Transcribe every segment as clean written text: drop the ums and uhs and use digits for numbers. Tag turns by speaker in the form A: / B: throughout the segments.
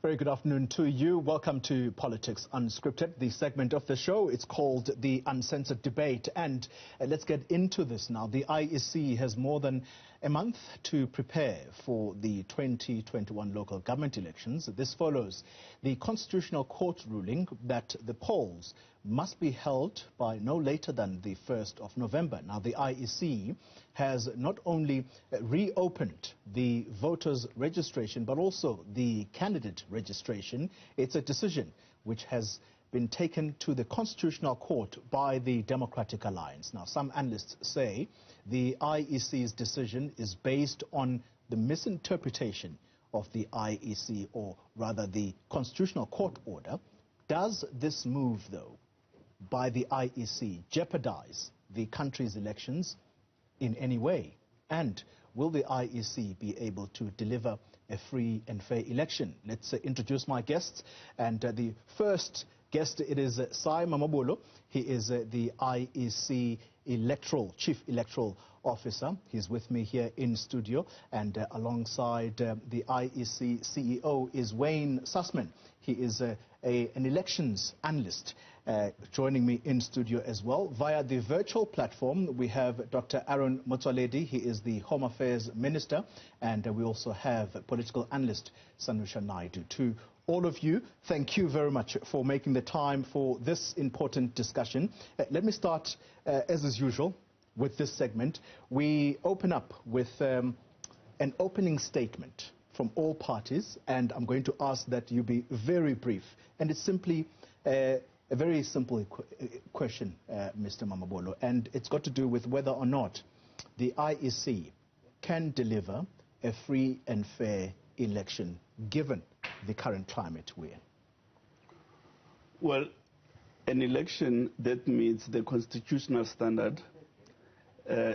A: Very good afternoon to you. Welcome to Politics Unscripted, the segment of the show. It's called The Uncensored Debate. And let's get into this now. The IEC has more than a month to prepare for the 2021 local government elections. This follows the Constitutional Court ruling that the polls must be held by no later than the 1st of November. Now, the IEC has not only reopened the voters' registration, but also the candidate registration. It's a decision which has been taken to the Constitutional Court by the Democratic Alliance. Now, some analysts say the IEC's decision is based on the misinterpretation of the IEC, or rather the Constitutional Court order. Does this move, though, by the IEC jeopardize the country's elections in any way? And will the IEC be able to deliver a free and fair election? Let's introduce my guests. And the first guest, it is Mamabolo. He is the IEC Chief Electoral Officer. He's with me here in studio. And alongside the IEC CEO is Wanye Sussman. He is an elections analyst. Joining me in studio as well. Via the virtual platform, we have Dr. Aaron Motsoaledi. He is the Home Affairs Minister. And we also have political analyst Sanusha Naidu. To all of you, thank you very much for making the time for this important discussion. Let me start, as is usual, with this segment. We open up with an opening statement from all parties, and I'm going to ask that you be very brief. And it's simply a very simple question, Mr. Mamabolo, and it's got to do with whether or not the IEC can deliver a free and fair election given the current climate we're in.
B: Well, an election that meets the constitutional standard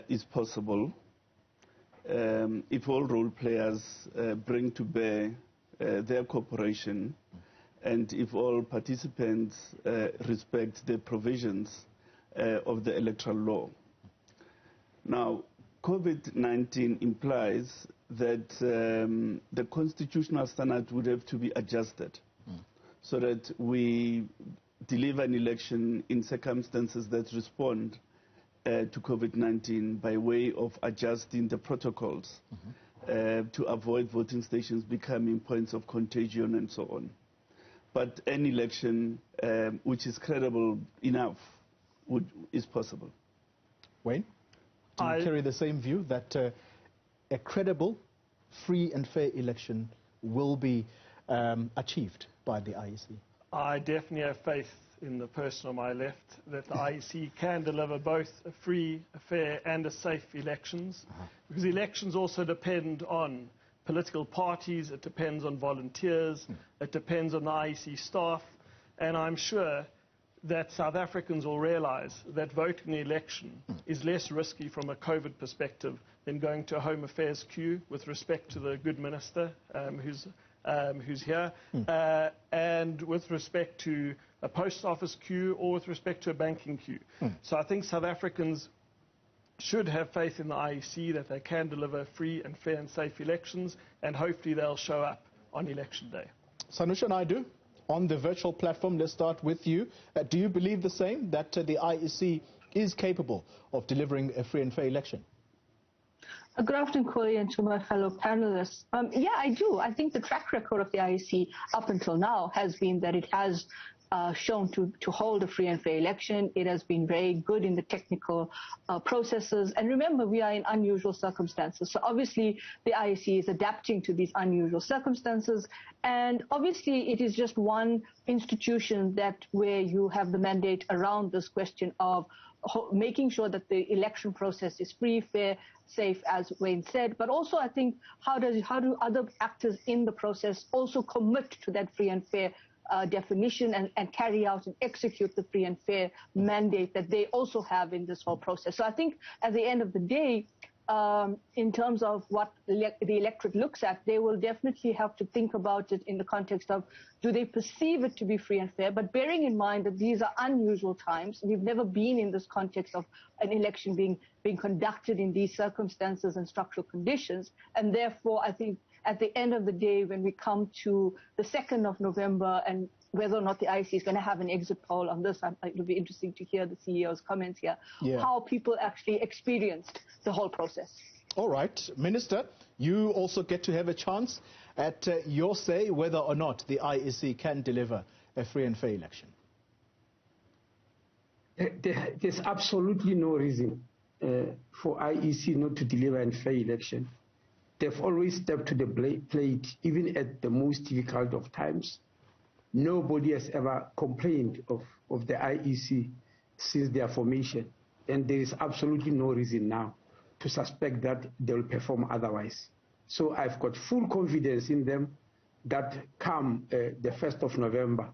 B: is possible if all role players bring to bear their cooperation, and if all participants respect the provisions of the electoral law. Now, COVID-19 implies that the constitutional standard would have to be adjusted so that we deliver an election in circumstances that respond to COVID-19 by way of adjusting the protocols to avoid voting stations becoming points of contagion and so on. But an election which is credible enough is possible.
A: Wayne, do you carry the same view that a credible, free and fair election will be achieved by the IEC?
C: I definitely have faith in the person on my left that the IEC can deliver both a free, a fair and a safe elections, because elections also depend on political parties, it depends on volunteers, it depends on the IEC staff, and I'm sure that South Africans will realize that voting in the election is less risky from a COVID perspective than going to a Home Affairs queue, with respect to the good minister who's here, and with respect to a post office queue, or with respect to a banking queue. So I think South Africans should have faith in the IEC that they can deliver free and fair and safe elections, and hopefully they'll show up on election day.
A: Sanusha Naidu, on the virtual platform, let's start with you. Do you believe the same, that the IEC is capable of delivering a free and fair election?
D: Good afternoon, Koli, and to my fellow panelists. Yeah, I do. I think the track record of the IEC up until now has been that it has shown to hold a free and fair election. It has been very good in the technical processes. And remember, we are in unusual circumstances. So obviously, the IEC is adapting to these unusual circumstances. And obviously, it is just one institution where you have the mandate around this question of making sure that the election process is free, fair, safe, as Wayne said. But also, I think, how do other actors in the process also commit to that free and fair definition and carry out and execute the free and fair mandate that they also have in this whole process. So I think at the end of the day, in terms of what the electorate looks at, they will definitely have to think about it in the context of, do they perceive it to be free and fair? But bearing in mind that these are unusual times, we've never been in this context of an election being conducted in these circumstances and structural conditions, and therefore I think at the end of the day, when we come to the 2nd of November and whether or not the IEC is going to have an exit poll on this, it'll be interesting to hear the CEO's comments here, how people actually experienced the whole process.
A: All right. Minister, you also get to have a chance at your say whether or not the IEC can deliver a free and fair election.
E: There's absolutely no reason for IEC not to deliver a fair election. They've always stepped to the plate, even at the most difficult of times. Nobody has ever complained of the IEC since their formation, and there is absolutely no reason now to suspect that they will perform otherwise. So I've got full confidence in them that come the 1st of November,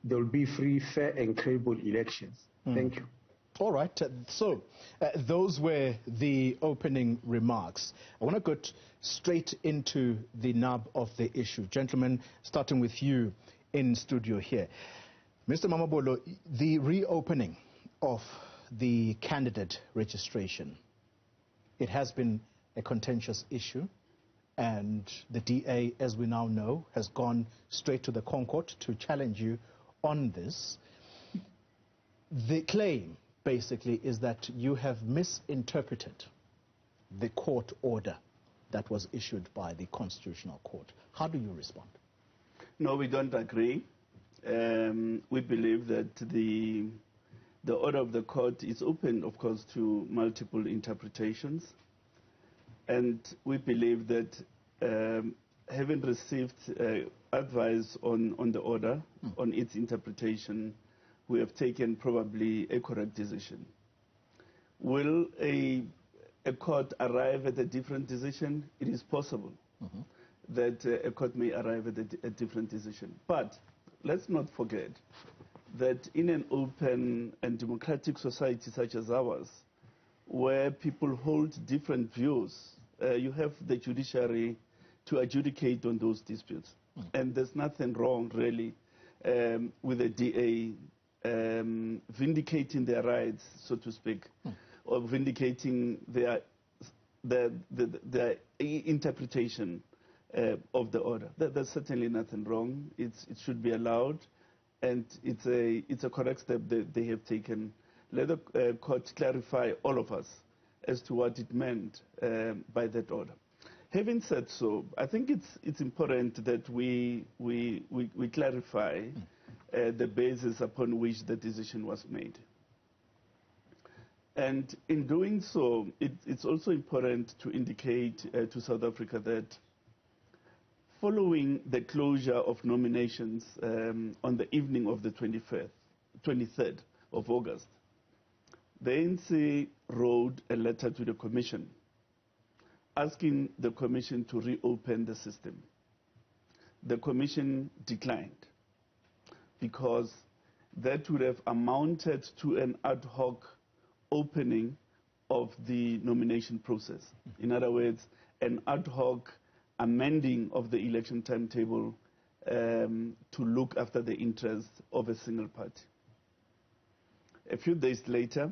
E: there will be free, fair, and credible elections. Thank you.
A: All right. So those were the opening remarks. I want to go straight into the nub of the issue. Gentlemen, starting with you in studio here. Mr. Mamabolo, the reopening of the candidate registration, it has been a contentious issue, and the DA, as we now know, has gone straight to the Concord to challenge you on this. The claim, basically, is that you have misinterpreted the court order that was issued by the Constitutional Court. How do you respond?
B: No, we don't agree. We believe that the order of the court is open, of course, to multiple interpretations. And we believe that having received advice on the order, on its interpretation, we have taken probably a correct decision. Will a court arrive at a different decision? It is possible that a court may arrive at a different decision. But let's not forget that in an open and democratic society such as ours, where people hold different views, you have the judiciary to adjudicate on those disputes. And there's nothing wrong, really, with the DA vindicating their rights, so to speak, or vindicating their interpretation of the order. There's certainly nothing wrong. It should be allowed, and it's a correct step that they have taken. Let the court clarify all of us as to what it meant by that order. Having said so, I think it's important that we clarify the basis upon which the decision was made. And in doing so, it's also important to indicate to South Africa that following the closure of nominations on the evening of the 23rd of August, the ANC wrote a letter to the Commission asking the Commission to reopen the system. The Commission declined because that would have amounted to an ad hoc opening of the nomination process. In other words, an ad hoc amending of the election timetable to look after the interests of a single party. A few days later,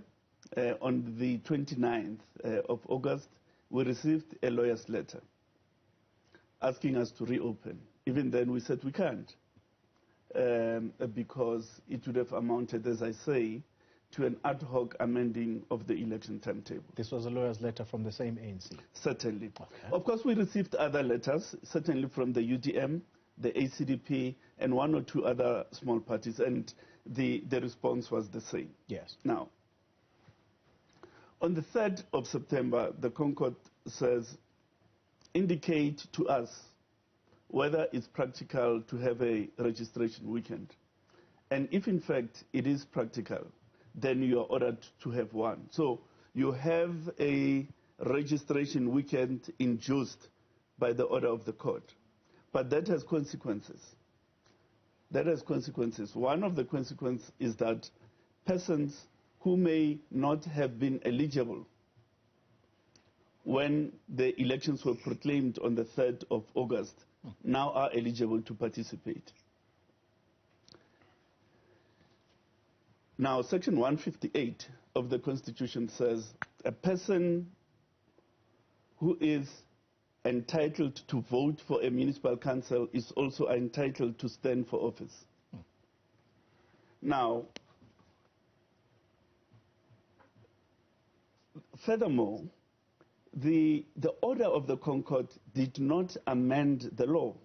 B: on the 29th of August, we received a lawyer's letter asking us to reopen. Even then we said we can't because it would have amounted, as I say, to an ad hoc amending of the election timetable.
A: This was a lawyer's letter from the same ANC?
B: Certainly.
A: Okay.
B: Of course, we received other letters, certainly from the UDM, the ACDP, and one or two other small parties, and the response was the same.
A: Yes.
B: Now, on the 3rd of September, the Concord says, indicate to us whether it's practical to have a registration weekend. And if, in fact, it is practical, then you are ordered to have one. So you have a registration weekend induced by the order of the court. But that has consequences. That has consequences. One of the consequences is that persons who may not have been eligible when the elections were proclaimed on the 3rd of August now are eligible to participate. Now, Section 158 of the Constitution says a person who is entitled to vote for a municipal council is also entitled to stand for office. Now, furthermore, the order of the Concord did not amend the law.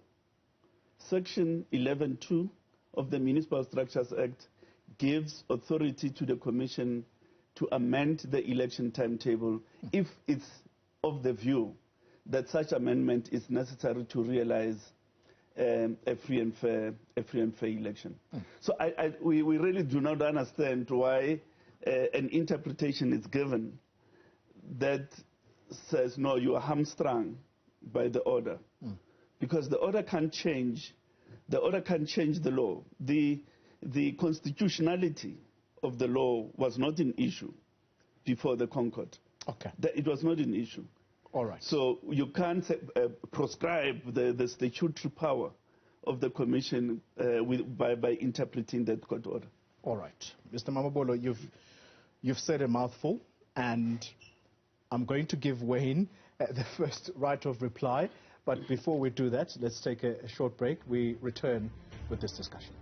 B: Section 11.2 of the Municipal Structures Act gives authority to the Commission to amend the election timetable if it's of the view that such amendment is necessary to realize a free and fair election. So we really do not understand why an interpretation is given that says, no, you are hamstrung by the order. Because the order can't change. The order can change the law. The constitutionality of the law was not an issue before the Concord.
A: Okay.
B: It was not an issue.
A: All right.
B: So you can't proscribe the statutory power of the Commission by interpreting that court order.
A: All right. Mr. Mamabolo, you've said a mouthful, and I'm going to give Wayne the first right of reply. But before we do that, let's take a short break. We return with this discussion.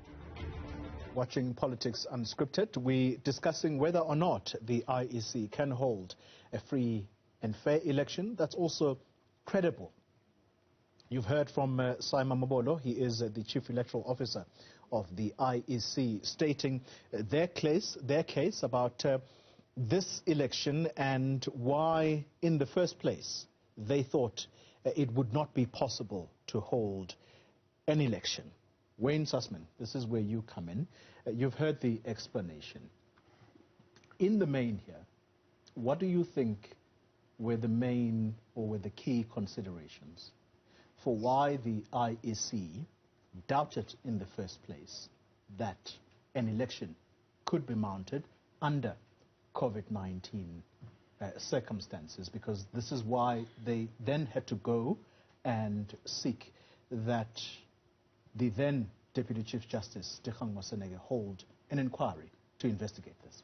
A: Watching Politics Unscripted, we're discussing whether or not the IEC can hold a free and fair election that's also credible. You've heard from Simon Mamabolo. He is the Chief Electoral Officer of the IEC, stating their case about this election and why, in the first place, they thought it would not be possible to hold an election. Wanye Sussman, this is where you come in. You've heard the explanation. In the main here, what do you think were the main or were the key considerations for why the IEC doubted in the first place that an election could be mounted under COVID-19 circumstances? Because this is why they then had to go and seek that the then Deputy Chief Justice Dikgang Moseneke hold an inquiry to investigate this.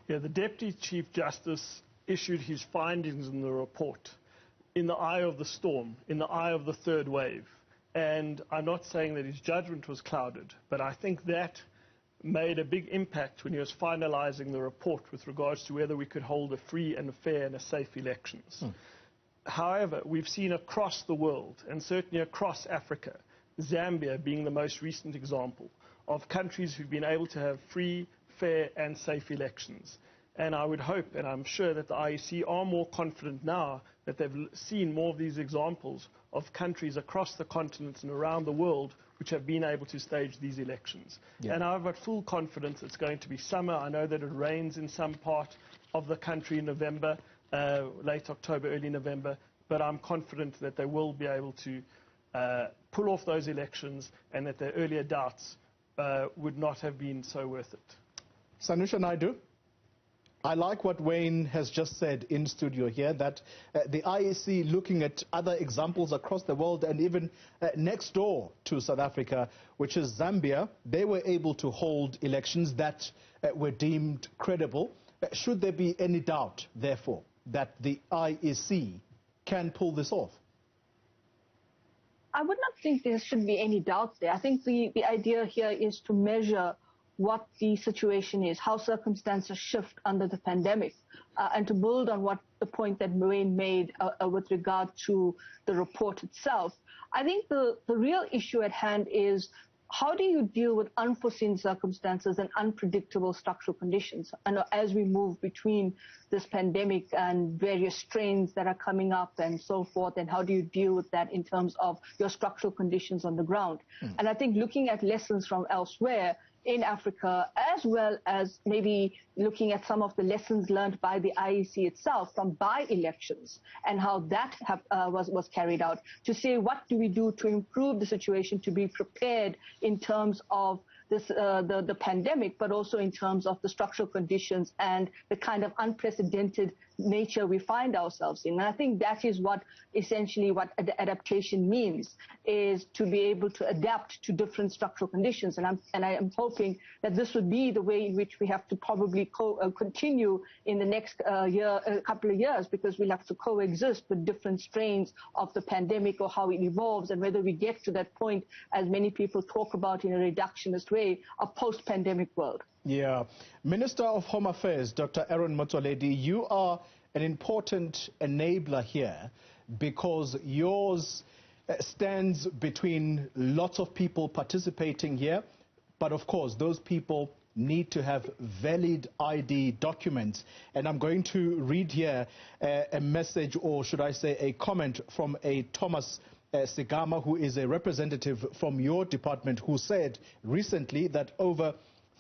C: Yeah, the Deputy Chief Justice issued his findings in the report in the eye of the storm, in the eye of the third wave. And I'm not saying that his judgment was clouded, but I think that made a big impact when he was finalizing the report with regards to whether we could hold a free and a fair and a safe elections. However, we've seen across the world, and certainly across Africa, Zambia being the most recent example of countries who've been able to have free, fair and safe elections. And I would hope, and I'm sure that the IEC are more confident now that they've seen more of these examples of countries across the continent and around the world which have been able to stage these elections. Yeah. And I've got full confidence it's going to be summer. I know that it rains in some part of the country in November, late October, early November, but I'm confident that they will be able to pull off those elections and that their earlier doubts would not have been so worth it.
A: Sanusha Naidu, I like what Wayne has just said in studio here, that the IEC, looking at other examples across the world and even next door to South Africa, which is Zambia, they were able to hold elections that were deemed credible. Should there be any doubt, therefore, that the IEC can pull this off?
D: I would not think there should be any doubt there. I think the idea here is to measure what the situation is, how circumstances shift under the pandemic, and to build on what the point that Wayne made with regard to the report itself. I think the real issue at hand is how do you deal with unforeseen circumstances and unpredictable structural conditions? And as we move between this pandemic and various strains that are coming up and so forth, and how do you deal with that in terms of your structural conditions on the ground? And I think looking at lessons from elsewhere in Africa, as well as maybe looking at some of the lessons learned by the IEC itself from by-elections and how that was carried out, to say what do we do to improve the situation, to be prepared in terms of this, the pandemic, but also in terms of the structural conditions and the kind of unprecedented nature we find ourselves in. And I think that is what essentially what adaptation means, is to be able to adapt to different structural conditions. And I am hoping that this would be the way in which we have to probably continue in the next couple of years, because we'll have to coexist with different strains of the pandemic, or how it evolves, and whether we get to that point, as many people talk about in a reductionist way, a post-pandemic world.
A: Yeah. Minister of Home Affairs, Dr. Aaron Motsoaledi, you are an important enabler here, because yours stands between lots of people participating here, but of course those people need to have valid ID documents. And I'm going to read here a message, or should I say a comment, from a Thomas Sigama, who is a representative from your department, who said recently that over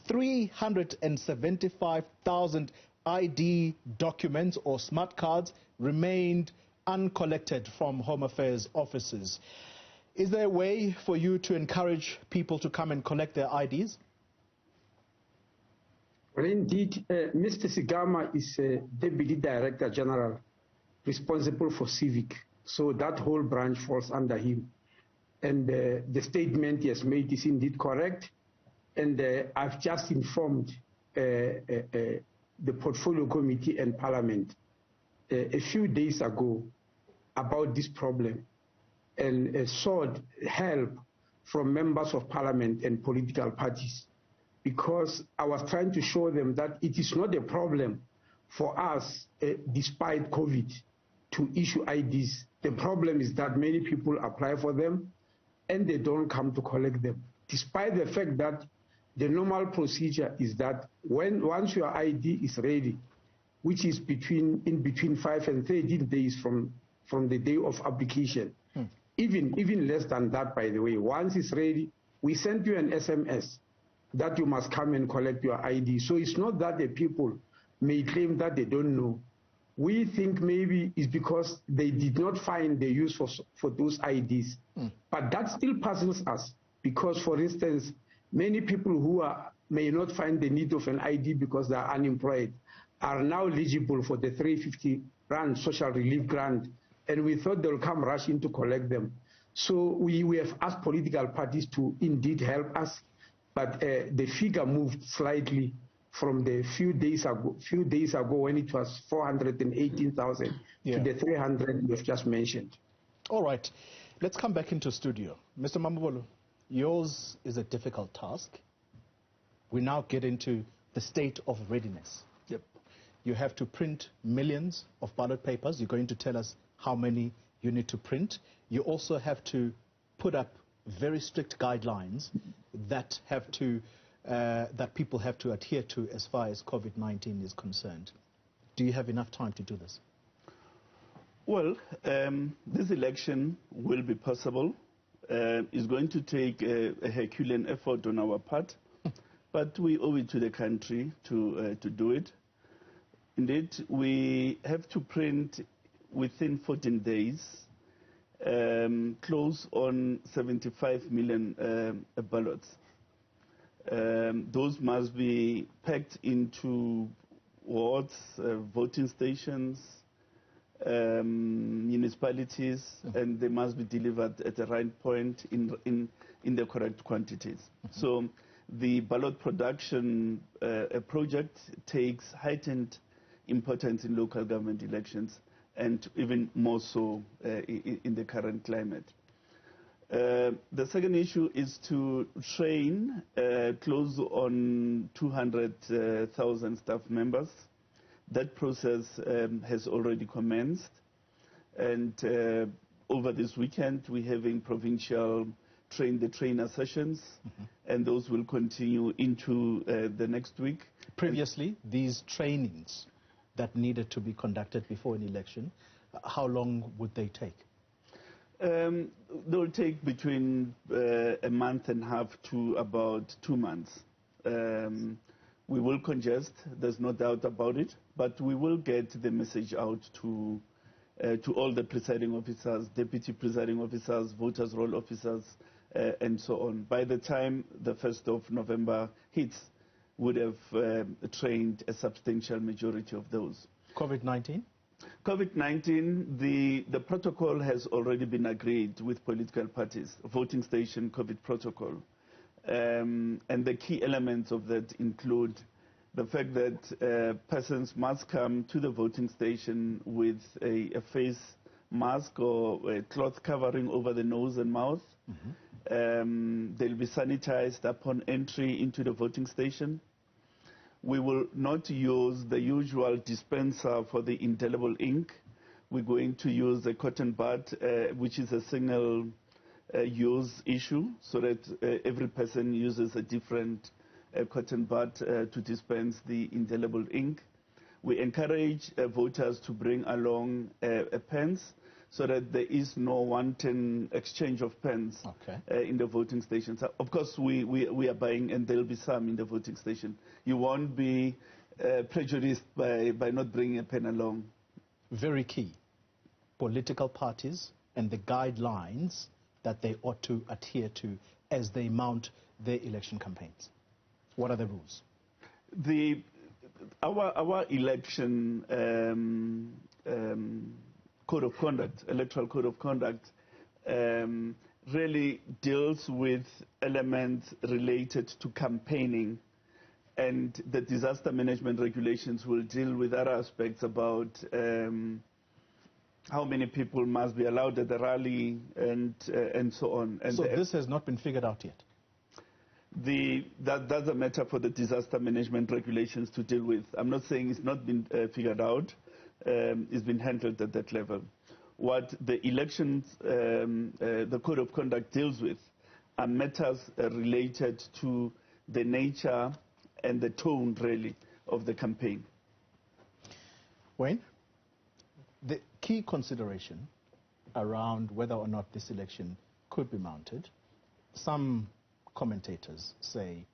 A: 375,000 ID documents or smart cards remained uncollected from Home Affairs offices. Is there a way for you to encourage people to come and collect their IDs?
E: Well, indeed, Mr. Sigama is Deputy Director General responsible for Civic. So that whole branch falls under him. And the statement he has made is indeed correct. And I've just informed the Portfolio Committee and Parliament a few days ago about this problem, and sought help from members of Parliament and political parties, because I was trying to show them that it is not a problem for us, despite COVID, to issue IDs. The problem is that many people apply for them and they don't come to collect them, despite the fact that the normal procedure is that once your ID is ready, which is in between 5 and 13 days from the day of application, even less than that, by the way, once it's ready, we send you an SMS that you must come and collect your ID. So it's not that the people may claim that they don't know. We think maybe it's because they did not find the use for those IDs. But that still puzzles us, because, for instance, many people who may not find the need of an ID because they are unemployed are now eligible for the 350 Rand social relief grant, and we thought they'll come rushing to collect them. So we have asked political parties to indeed help us, but the figure moved slightly from the few days ago when it was 418,000 to the 300 you've just mentioned.
A: All right, let's come back into studio. Mr. Mamabolo, yours is a difficult task. We now get into the state of readiness.
B: Yep.
A: You have to print millions of ballot papers. You're going to tell us how many you need to print. You also have to put up very strict guidelines that that people have to adhere to as far as COVID-19 is concerned. Do you have enough time to do this?
B: Well, this election will be possible. It's going to take a Herculean effort on our part, but we owe it to the country to do it. Indeed, we have to print within 14 days close on 75 million ballots. Those must be packed into wards, voting stations, municipalities, and they must be delivered at the right point in the correct quantities. So the ballot production project takes heightened importance in local government elections, and even more so in the current climate. The second issue is to train close on 200,000 staff members. That process has already commenced, and over this weekend we're having provincial train-the-trainer sessions, and those will continue into the next week.
A: Previously, these trainings that needed to be conducted before an election, how long would they take?
B: They'll take between a month and a half to about 2 months. We will congest, there's no doubt about it, but we will get the message out to all the presiding officers, deputy presiding officers, voters' roll officers, and so on. By the time the 1st of November hits, would have trained a substantial majority of those.
A: COVID-19?
B: COVID-19, the protocol has already been agreed with political parties, voting station COVID protocol. And the key elements of that include the fact that persons must come to the voting station with a face mask or a cloth covering over the nose and mouth. Mm-hmm. They'll be sanitized upon entry into the voting station. We will not use the usual dispenser for the indelible ink. We're going to use the cotton bud, which is a single use issue, so that every person uses a different cotton bud to dispense the indelible ink. We encourage voters to bring along pens so that there is no wanton exchange of pens in the voting stations. Of course, we are buying, and there will be some in the voting station. You won't be prejudiced by not bringing a pen along.
A: Very key. Political parties and the guidelines that they ought to adhere to as they mount their election campaigns. What are the rules? Our
B: election code of conduct, electoral code of conduct, really deals with elements related to campaigning, and the disaster management regulations will deal with other aspects about how many people must be allowed at the rally and so on. And so
A: this has not been figured out yet?
B: That's a matter for the disaster management regulations to deal with. I'm not saying it's not been figured out. It's been handled at that level. What the elections, the code of conduct deals with are matters related to the nature and the tone, really, of the campaign.
A: Wayne, the key consideration around whether or not this election could be mounted, some commentators say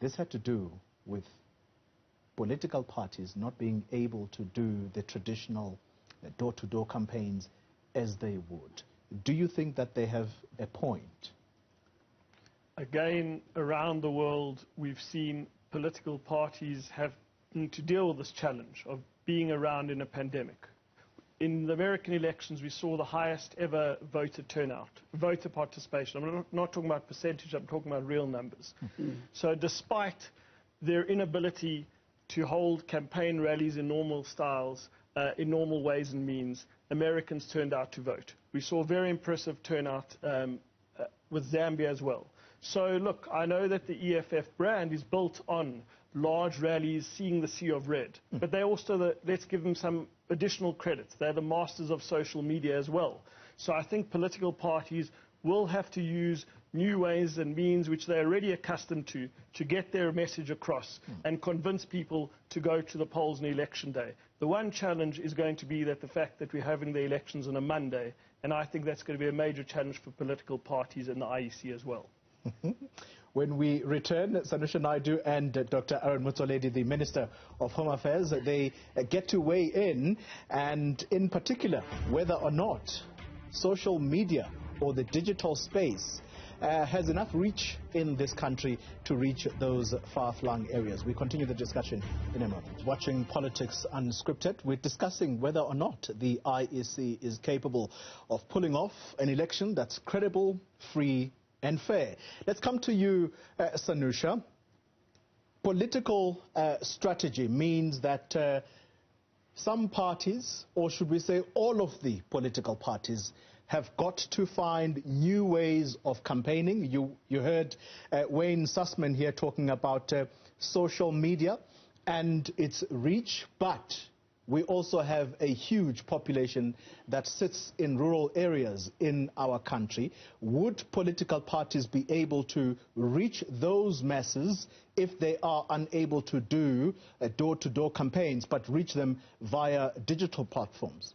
A: this had to do with political parties not being able to do the traditional door-to-door campaigns as they would. Do you think that they have a point?
C: Again, around the world, we've seen political parties have to deal with this challenge of being around in a pandemic. In the American elections, we saw the highest ever voter turnout, voter participation. I'm not talking about percentage, I'm talking about real numbers. Mm-hmm. So despite their inability to hold campaign rallies in normal styles, in normal ways and means, Americans turned out to vote. We saw very impressive turnout with Zambia as well. So look, I know that the EFF brand is built on large rallies, seeing the sea of red. But they also, let's give them some additional credit. They're the masters of social media as well. So I think political parties will have to use new ways and means which they're already accustomed to get their message across and convince people to go to the polls on election day. The one challenge is going to be that the fact that we're having the elections on a Monday, and I think that's going to be a major challenge for political parties and the IEC as well.
A: When we return, Sanusha Naidu and Dr. Aaron Motsoaledi, the Minister of Home Affairs, they get to weigh in, and in particular, whether or not social media or the digital space has enough reach in this country to reach those far-flung areas. We continue the discussion in a moment. Watching Politics Unscripted, we're discussing whether or not the IEC is capable of pulling off an election that's credible, free, and fair. Let's come to you, Sanusha. Political strategy means that some parties, or should we say all of the political parties, have got to find new ways of campaigning. You heard Wanye Sussman here talking about social media and its reach, but we also have a huge population that sits in rural areas in our country. Would political parties be able to reach those masses if they are unable to do door-to-door campaigns, but reach them via digital platforms?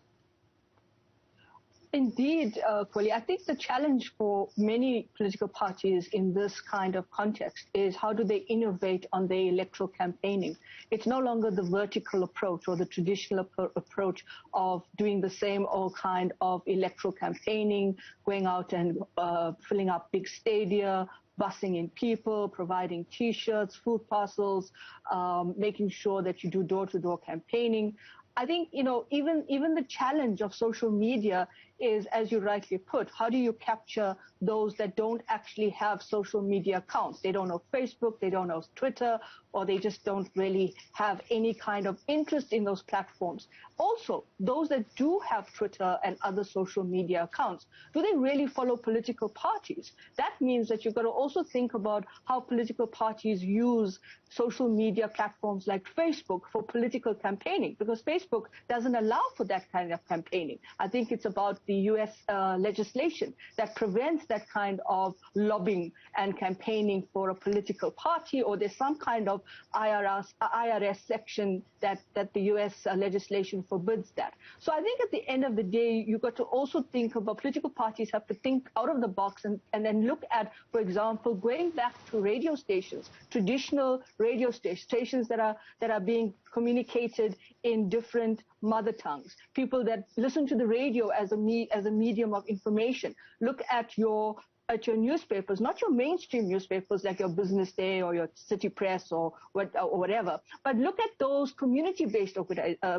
D: Indeed, Kweli, I think the challenge for many political parties in this kind of context is how do they innovate on their electoral campaigning. It's no longer the vertical approach or the traditional approach of doing the same old kind of electoral campaigning, going out and filling up big stadia, busing in people, providing T-shirts, food parcels, making sure that you do door-to-door campaigning. I think, even the challenge of social media is, as you rightly put, how do you capture those that don't actually have social media accounts? They don't know Facebook, they don't know Twitter, or they just don't really have any kind of interest in those platforms. Also, those that do have Twitter and other social media accounts, do they really follow political parties? That means that you've got to also think about how political parties use social media platforms like Facebook for political campaigning, because Facebook doesn't allow for that kind of campaigning. I think it's about the U.S. legislation that prevents that kind of lobbying and campaigning for a political party, or there's some kind of IRS section that the U.S. legislation forbids that. So I think at the end of the day, you've got to also think about, political parties have to think out of the box and then look at, for example, going back to radio stations, traditional radio stations that are being communicated in different mother tongues, people that listen to the radio as a medium of information. Look at your newspapers, not your mainstream newspapers like your Business Day or your City Press or whatever, but look at those community-based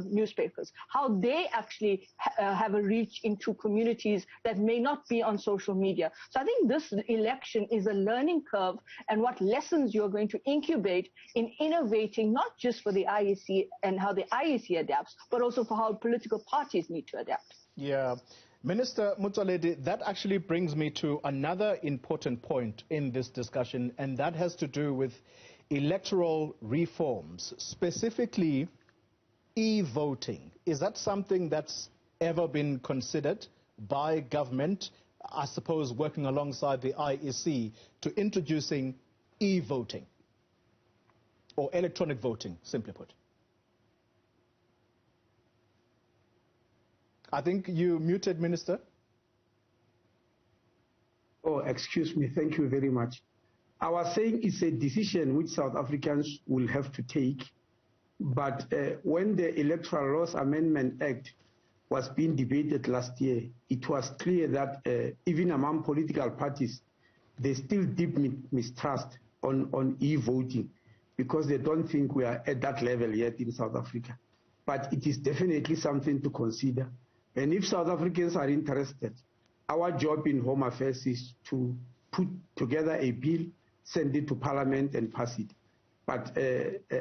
D: newspapers, how they actually have a reach into communities that may not be on social media. So I think this election is a learning curve, and what lessons you're going to incubate in innovating, not just for the IEC and how the IEC adapts, but also for how political parties need to adapt.
A: Yeah. Minister Motsoaledi, that actually brings me to another important point in this discussion, and that has to do with electoral reforms, specifically e-voting. Is that something that's ever been considered by government, I suppose working alongside the IEC, to introducing e-voting or electronic voting, simply put? I think you muted, Minister.
E: Oh, excuse me. Thank you very much. I was saying it's a decision which South Africans will have to take. But when the Electoral Laws Amendment Act was being debated last year, it was clear that even among political parties, there's still deep mistrust on e-voting, because they don't think we are at that level yet in South Africa. But it is definitely something to consider. And if South Africans are interested, our job in Home Affairs is to put together a bill, send it to Parliament and pass it. But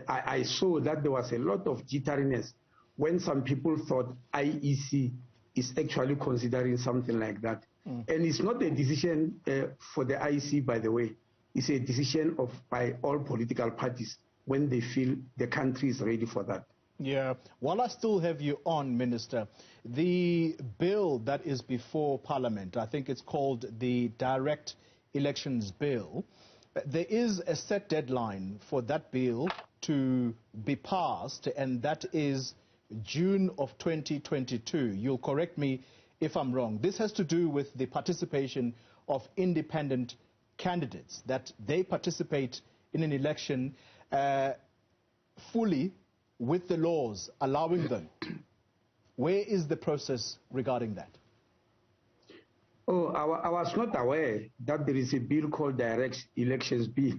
E: I saw that there was a lot of jitteriness when some people thought IEC is actually considering something like that. And it's not a decision for the IEC, by the way. It's a decision by all political parties when they feel the country is ready for that.
A: Yeah. While I still have you on, Minister, the bill that is before Parliament, I think it's called the Direct Elections Bill, there is a set deadline for that bill to be passed, and that is June of 2022. You'll correct me if I'm wrong. This has to do with the participation of independent candidates, that they participate in an election fully with the laws allowing them. Where is the process regarding that?
E: Oh, I was not aware that there is a bill called Direct Elections Bill,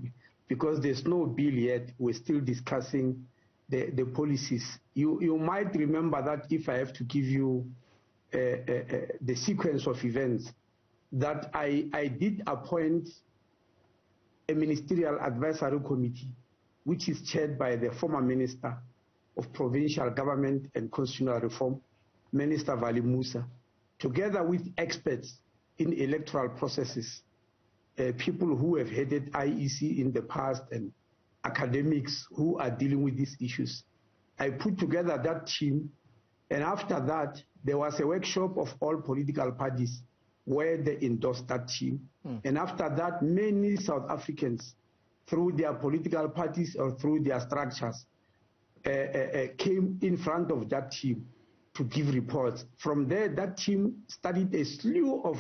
E: because there's no bill yet. We're still discussing the policies. You might remember that, if I have to give you the sequence of events, that I did appoint a ministerial advisory committee, which is chaired by the former Minister of Provincial Government and Constitutional Reform, Minister Vali Musa, together with experts in electoral processes, people who have headed IEC in the past and academics who are dealing with these issues. I put together that team, and after that, there was a workshop of all political parties where they endorsed that team. And after that, many South Africans, through their political parties or through their structures, came in front of that team to give reports. From there, that team studied a slew of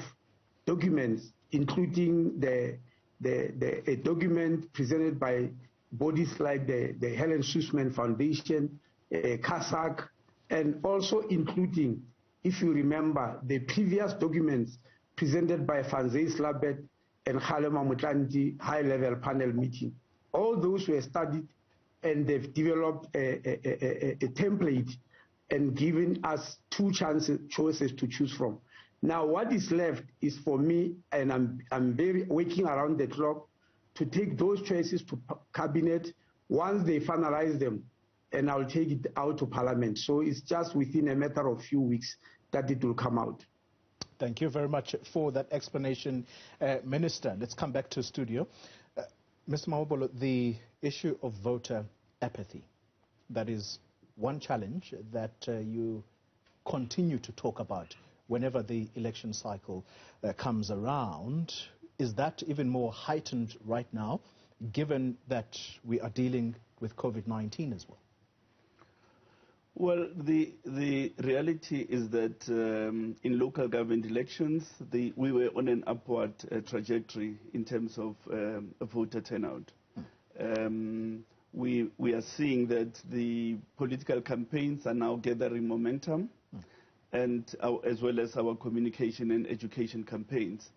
E: documents, including a document presented by bodies like the Aaron Sussman Foundation, CASAC, and also including, if you remember, the previous documents presented by Fanzei Slabet and Kgalema Mutlanti high-level panel meeting. All those were studied, and they've developed a template and giving us two choices to choose from. Now, what is left is for me, and I'm very working around the clock to take those choices to cabinet once they finalize them, and I'll take it out to Parliament. So it's just within a matter of few weeks that it will come out.
A: Thank you very much for that explanation, Minister. Let's come back to studio. Mr. Mamabolo, the issue of voter apathy, that is one challenge that you continue to talk about whenever the election cycle comes around. Is that even more heightened right now, given that we are dealing with COVID-19 as well?
B: Well, the reality is that in local government elections, we were on an upward trajectory in terms of voter turnout. We are seeing that the political campaigns are now gathering momentum, and as well as our communication and education campaigns.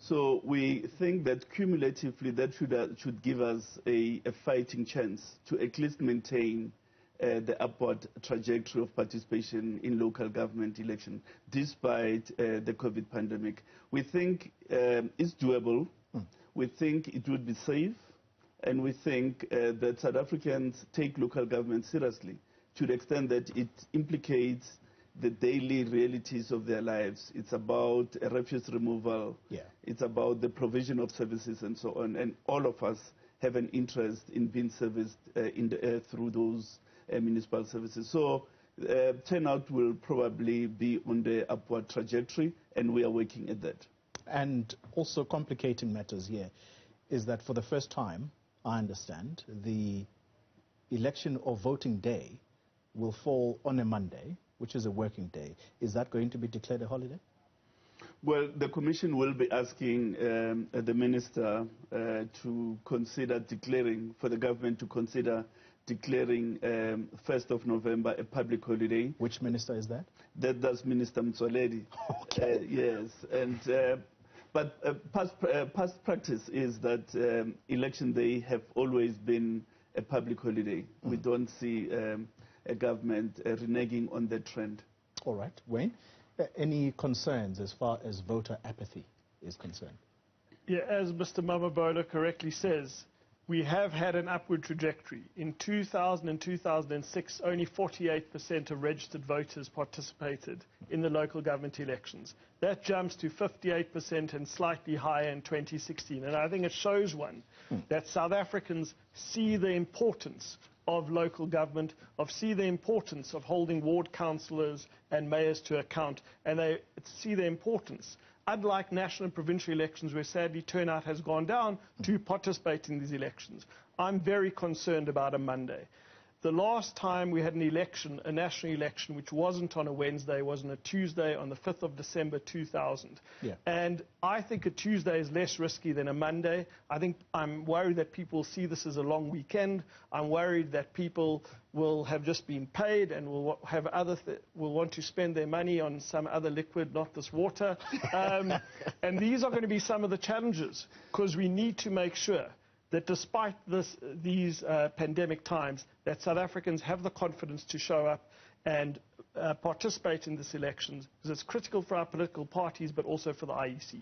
B: So we think that cumulatively that should give us a fighting chance to at least maintain the upward trajectory of participation in local government election, despite the COVID pandemic. We think it's doable. We think it would be safe. And we think that South Africans take local government seriously to the extent that it implicates the daily realities of their lives. It's about refuse removal. Yeah. It's about the provision of services and so on. And all of us have an interest in being serviced through those municipal services. So turnout will probably be on the upward trajectory, and we are working at that.
A: And also complicating matters here is that for the first time, I understand, the election or voting day will fall on a Monday, which is a working day. Is that going to be declared a holiday?
B: Well, the Commission will be asking the Minister to consider declaring, for the government to consider declaring 1st of November a public holiday.
A: Which minister is that?
B: That's Minister Motsoaledi.
A: Okay.
B: Yes, and but past practice is that election day have always been a public holiday. We don't see a government reneging on that trend.
A: All right. Wayne, any concerns as far as voter apathy is concerned?
C: Yeah, as Mr. Mamabolo correctly says, we have had an upward trajectory. In 2000 and 2006, only 48% of registered voters participated in the local government elections. That jumps to 58% and slightly higher in 2016. And I think it shows that South Africans see the importance of local government, see the importance of holding ward councillors and mayors to account, and they see the importance, unlike national and provincial elections where sadly turnout has gone down, to participate in these elections. I'm very concerned about a Monday. The last time we had an election, a national election, which wasn't on a Wednesday, was on a Tuesday on the 5th of December 2000. Yeah. And I think a Tuesday is less risky than a Monday. I'm worried that people see this as a long weekend. I'm worried that people will have just been paid and will have will want to spend their money on some other liquid, not this water. And these are going to be some of the challenges, because we need to make sure that despite these pandemic times, that South Africans have the confidence to show up and participate in these elections, because it's critical for our political parties, but also for the IEC.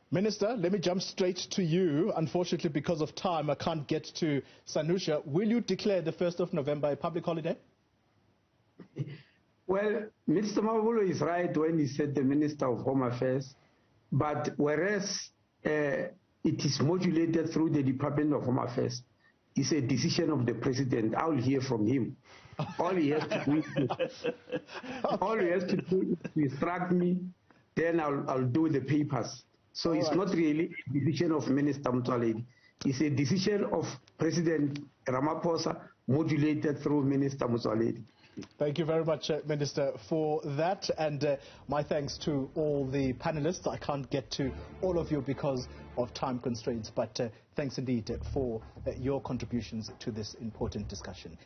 A: Minister, let me jump straight to you. Unfortunately, because of time, I can't get to Sanusha. Will you declare the 1st of November a public holiday?
E: Well, Mr. Mamabolo is right when he said the Minister of Home Affairs, but whereas it is modulated through the Department of Home Affairs, it's a decision of the President. I'll hear from him. All he has to do is to instruct me, then I'll do the papers. So it's not really a decision of Minister Motsoaledi. It's a decision of President Ramaphosa, modulated through Minister Motsoaledi.
A: Thank you very much, Minister, for that. And my thanks to all the panelists. I can't get to all of you because of time constraints, but thanks indeed for your contributions to this important discussion.